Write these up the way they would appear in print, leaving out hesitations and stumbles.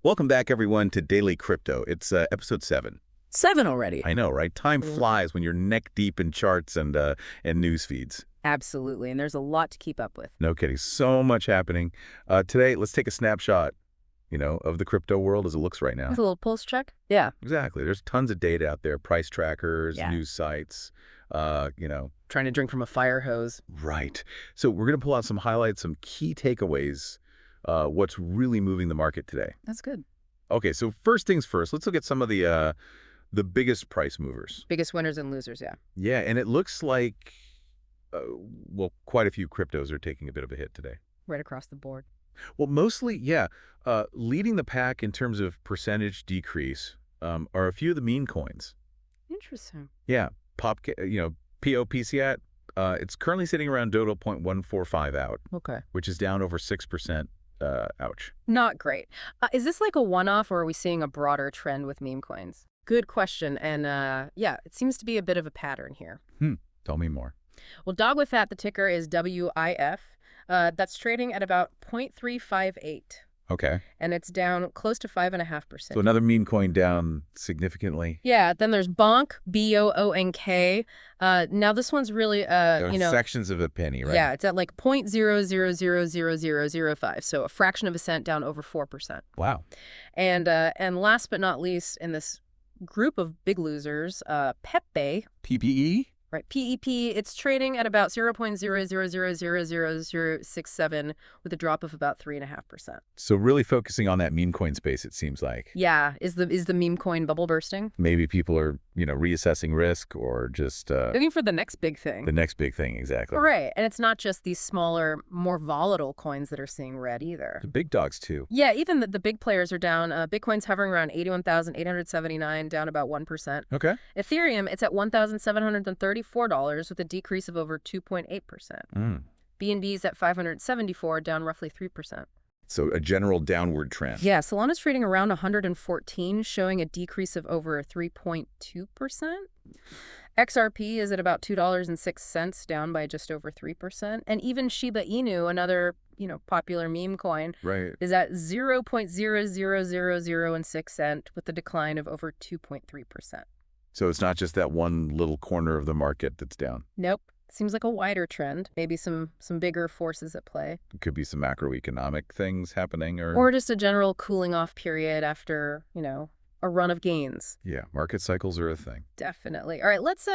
Welcome back, everyone, to Daily Crypto. It's episode 7. 7 already. I know, right? Time Mm. flies when you're neck deep in charts and news feeds. Absolutely. And there's a lot to keep up with. No kidding. So much happening. Today, let's take a snapshot, of the crypto world as it looks right now. With a little pulse check? Yeah. Exactly. There's tons of data out there, price trackers, Yeah. news sites, you know. Trying to drink from a fire hose. Right. So we're going to pull out some highlights, some key takeaways, what's really moving the market today. That's good. Okay, so first things first, let's look at some of the biggest price movers. Biggest winners and losers, yeah. Yeah, and it looks like, well, quite a few cryptos are taking a bit of a hit today. Right across the board. Well, mostly, yeah. Leading the pack in terms of percentage decrease are a few of the meme coins. Interesting. Yeah, POPCAT, it's currently sitting around Dodo 0.145 out, Okay. which is down over 6%. Ouch. Not great. Is this like a one-off, or are we seeing a broader trend with meme coins? Good question. And yeah, it seems to be a bit of a pattern here. Tell me more. Well, Dog with Fat, the ticker is WIF. That's trading at about 0.358. Okay. And it's down close to 5.5%. So another meme coin down significantly. Yeah, then there's Bonk, BOONK. Now this one's really, Sections of a penny, right? yeah, it's at like 0.000005, so a fraction of a cent, down over 4%. Wow. And last but not least in this group of big losers, Pepe, PPE? right, PEP, it's trading at about 0.00000067 with a drop of about 3.5%. So really focusing on that meme coin space, it seems like. Yeah, is the meme coin bubble bursting? Maybe people are, reassessing risk or just Looking for the next big thing. the next big thing, exactly. Right, and it's not just these smaller, more volatile coins that are seeing red either. The big dogs, too. Yeah, even the big players are down. Bitcoin's hovering around 81,879, down about 1%. Okay. Ethereum, it's at $1,734 with a decrease of over 2.8%. BNB's at 574, down roughly 3%. So a general downward trend. Yeah, Solana's trading around 114, showing a decrease of over 3.2%. XRP is at about $2.06, down by just over 3%. And even Shiba Inu, another, popular meme coin, Right. is at 0.00006 with a decline of over 2.3%. So it's not just that one little corner of the market that's down. Nope. Seems like a wider trend. Maybe some bigger forces at play. It could be some macroeconomic things happening Or just a general cooling off period after, a run of gains. Yeah, market cycles are a thing. Definitely. All right, let's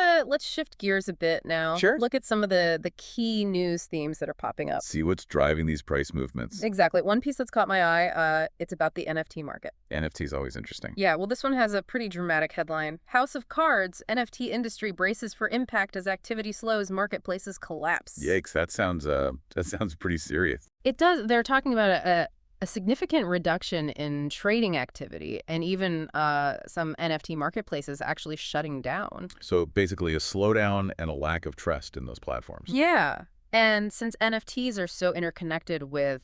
shift gears a bit now. Sure. Look at some of the key news themes that are popping up. See what's driving these price movements. Exactly. One piece that's caught my eye, it's about the NFT market. NFT is always interesting. Yeah, well, this one has a pretty dramatic headline. House of Cards, NFT industry braces for impact as activity slows, marketplaces collapse. Yikes, that sounds pretty serious. It does. They're talking about a significant reduction in trading activity, and even some NFT marketplaces actually shutting down. So basically a slowdown and a lack of trust in those platforms. Yeah. And since NFTs are so interconnected with,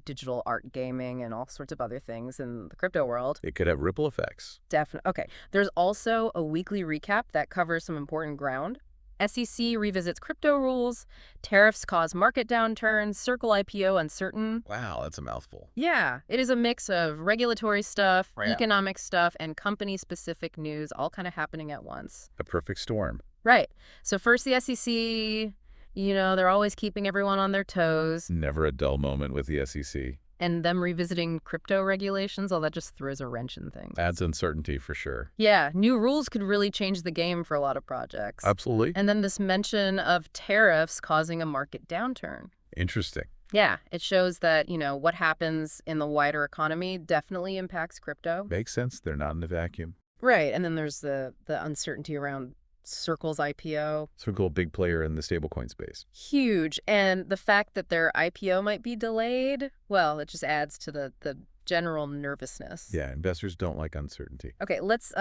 digital art, gaming, and all sorts of other things in the crypto world. It could have ripple effects. Definitely. Okay. There's also a weekly recap that covers some important ground. SEC revisits crypto rules, tariffs cause market downturns, Circle IPO uncertain. Wow, that's a mouthful. Yeah, it is a mix of regulatory stuff, Yeah. economic stuff, and company-specific news all kind of happening at once. A perfect storm. Right. So first the SEC, they're always keeping everyone on their toes, Never a dull moment with the SEC. and them revisiting crypto regulations, all that just throws a wrench in things. Adds uncertainty for sure. Yeah, new rules could really change the game for a lot of projects. Absolutely. And then this mention of tariffs causing a market downturn. Interesting. Yeah, it shows that, what happens in the wider economy definitely impacts crypto. Makes sense. They're not in a vacuum. Right, and then there's the uncertainty around Circle's IPO. Circle, a big player in the stablecoin space. Huge. And the fact that their IPO might be delayed, well, it just adds to the general nervousness. Yeah, investors don't like uncertainty. Okay, let's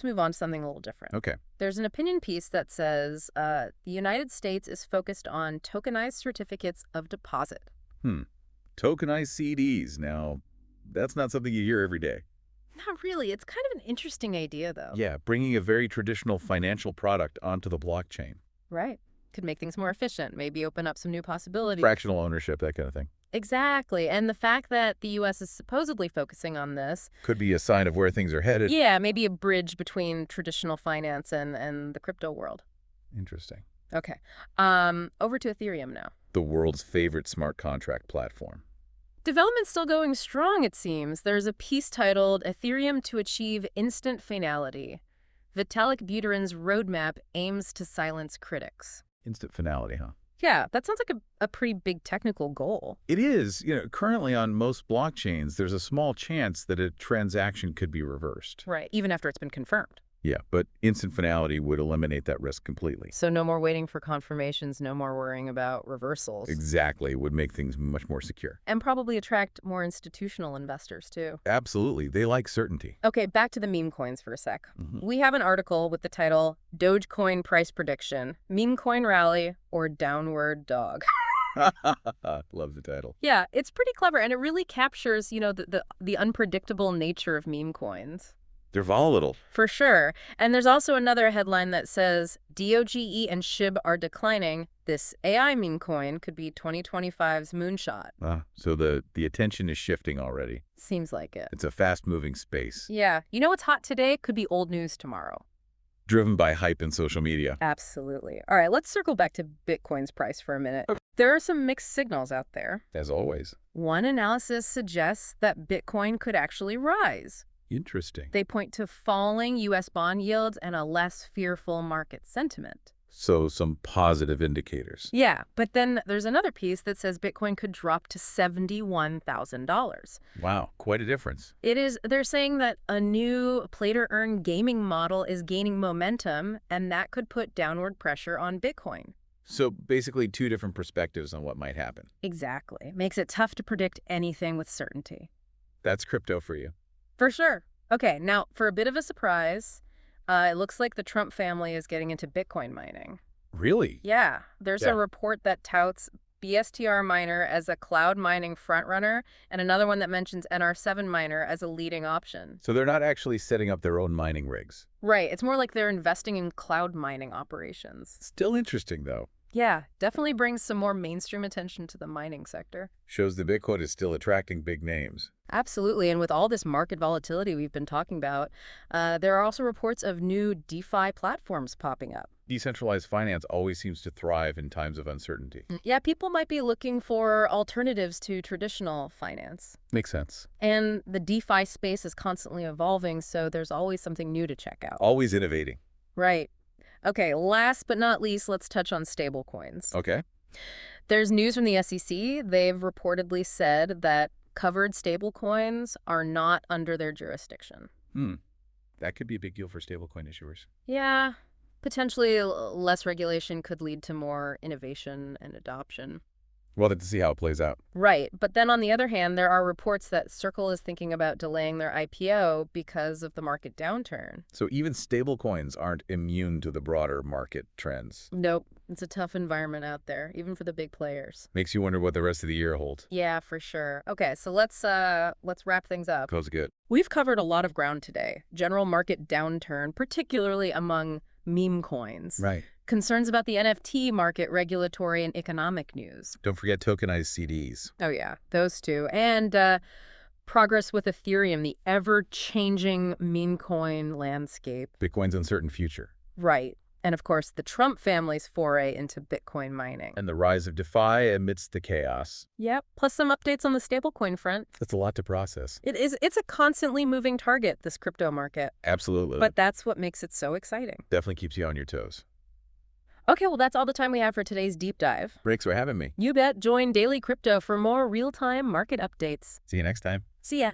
move on to something a little different. Okay. There's an opinion piece that says the United States is focused on tokenized certificates of deposit. Tokenized CDs. Now, that's not something you hear every day. Not really. It's kind of an interesting idea, though. Yeah, bringing a very traditional financial product onto the blockchain. Right. Could make things more efficient, maybe open up some new possibilities. Fractional ownership, that kind of thing. Exactly. And the fact that the U.S. is supposedly focusing on this, Could be a sign of where things are headed. yeah, maybe a bridge between traditional finance and the crypto world. Interesting. Okay. Over to Ethereum now. The world's favorite smart contract platform. Development's still going strong, it seems. There's a piece titled Ethereum to Achieve Instant Finality. Vitalik Buterin's roadmap aims to silence critics. Instant finality, huh? Yeah, that sounds like a pretty big technical goal. It is. Currently on most blockchains, there's a small chance that a transaction could be reversed. Right, even after it's been confirmed. Yeah, but instant finality would eliminate that risk completely. So no more waiting for confirmations, no more worrying about reversals. Exactly. Would make things much more secure. And probably attract more institutional investors, too. Absolutely. They like certainty. Okay, back to the meme coins for a sec. Mhm. We have an article with the title, Dogecoin Price Prediction, Meme Coin Rally, or Downward Dog. Love the title. Yeah, it's pretty clever, and it really captures, the unpredictable nature of meme coins. They're volatile. For sure. And there's also another headline that says, DOGE and SHIB are declining. This AI meme coin could be 2025's moonshot. So the attention is shifting already. Seems like it. It's a fast-moving space, Yeah. You know what's hot today? Could be old news tomorrow. driven by hype in social media. Absolutely. All right, let's circle back to Bitcoin's price for a minute. Okay. There are some mixed signals out there. As always. One analysis suggests that Bitcoin could actually rise. Interesting. They point to falling U.S. bond yields and a less fearful market sentiment. So some positive indicators. Yeah, but then there's another piece that says Bitcoin could drop to $71,000. Wow, quite a difference. They're saying that a new play-to-earn gaming model is gaining momentum, and that could put downward pressure on Bitcoin. So basically two different perspectives on what might happen. Exactly. Makes it tough to predict anything with certainty. That's crypto for you. For sure. Okay, now, for a bit of a surprise, it looks like the Trump family is getting into Bitcoin mining. Really? Yeah, there's Yeah. a report that touts BSTR Miner as a cloud mining frontrunner, and another one that mentions NR7 Miner as a leading option. So they're not actually setting up their own mining rigs. Right, it's more like they're investing in cloud mining operations. Still interesting, though. Yeah, definitely brings some more mainstream attention to the mining sector. Shows the Bitcoin is still attracting big names. Absolutely, and with all this market volatility we've been talking about, there are also reports of new DeFi platforms popping up. Decentralized finance always seems to thrive in times of uncertainty. Yeah, people might be looking for alternatives to traditional finance. Makes sense. And the DeFi space is constantly evolving, so there's always something new to check out. Always innovating. Right. Okay, last but not least, let's touch on stablecoins. Okay. There's news from the SEC. They've reportedly said that covered stablecoins are not under their jurisdiction. That could be a big deal for stablecoin issuers. Yeah, potentially less regulation could lead to more innovation and adoption. We'll have to see how it plays out. Right, but then on the other hand, there are reports that Circle is thinking about delaying their IPO because of the market downturn. So even stablecoins aren't immune to the broader market trends. Nope, it's a tough environment out there, even for the big players. Makes you wonder what the rest of the year holds. Yeah, for sure. Okay, so let's wrap things up. Goes good. We've covered a lot of ground today. General market downturn, particularly among meme coins. Right. Concerns about the NFT market, regulatory and economic news. Don't forget tokenized CDs. Oh yeah, those two. And progress with Ethereum, the ever-changing meme coin landscape. Bitcoin's uncertain future. Right. And of course, the Trump family's foray into Bitcoin mining. And the rise of DeFi amidst the chaos. Yep. Plus some updates on the stablecoin front. That's a lot to process. It's a constantly moving target, this crypto market. Absolutely. But that's what makes it so exciting. Definitely keeps you on your toes. Okay, well, that's all the time we have for today's deep dive. Thanks for having me. You bet. Join Daily Crypto for more real-time market updates. See you next time. See ya.